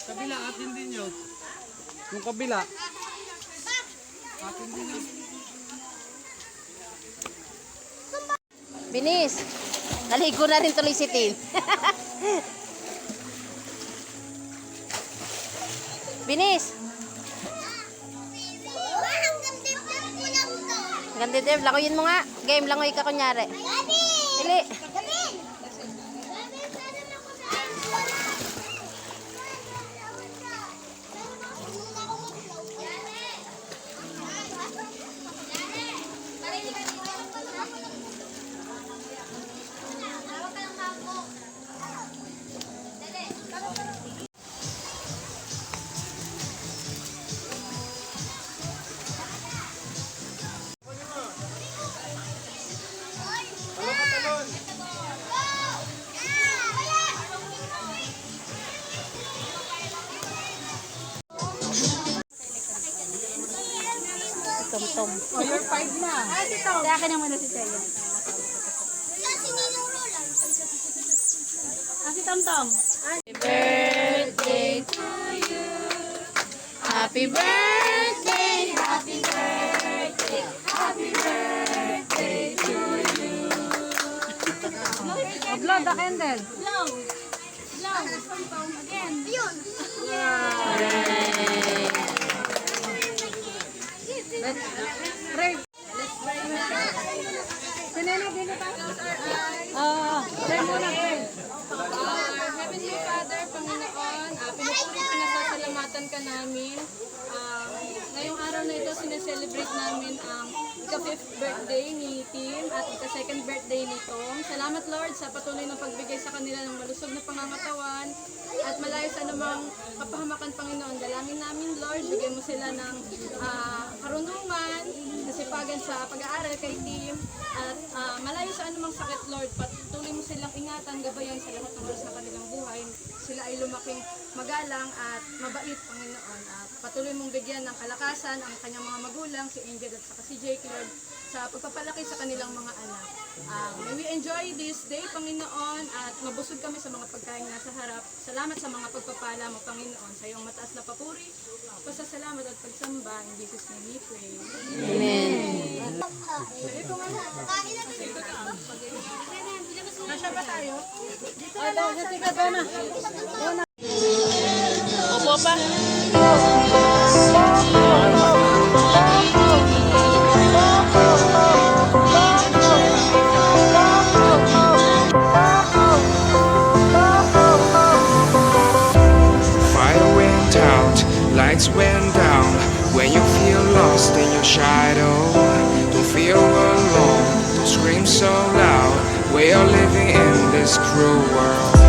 Kabila, atin din yun. Yung kabila. Atin din yun. Binis, naligo na rin tuloy si Tin. Binis. Ganda din, langoyin mo nga. Game, langoy ka kunyari. Dili. Tumtum. Oh, you're 5 na. Sa akin naman na si Teo. Si Tom. Birthday to you. Happy birthday, happy birthday, happy birthday to you. Blow the candle. Pray. Sinene, dito pa. Pray muna, pray. Heavenly Father, Panginoon, pinasasalamatan ka namin. Ngayong araw na ito, sineselebrate namin ang ika-5th birthday ni Tim at ika-2nd birthday ni Tom. Salamat Lord sa patuloy ng pagbigay sa kanila ng malusog na pangangatawan at malayo sa anumang kapahamakan, Panginoon. Dalangin namin Lord, bigyan mo sila ng karunungan, kasipagan sa pag-aaral kay Tim at malayo sa anumang sakit Lord. Patuloy mo silang ingatan, gabayan sa lahat ng oras na kanilang buhay. Sila ay lumaking magalang at mabait, Panginoon. At patuloy mong bigyan ng kalakasan ang kanyang mga magulang, si Angel at saka si Jake, Lord, sa pagpapalaki sa kanilang mga anak. May we enjoy this day, Panginoon, at mabusog kami sa mga pagkain nasa harap. Salamat sa mga pagpapala mo, Panginoon, sa iyong mataas na papuri, pasasalamat at pagsamba. In Jesus' name we pray. Amen. Nasya ba tayo? Opo pa. Fire went out, lights went down. When you feel lost in your shadow, don't feel alone, don't scream so loud. We are living in this cruel world.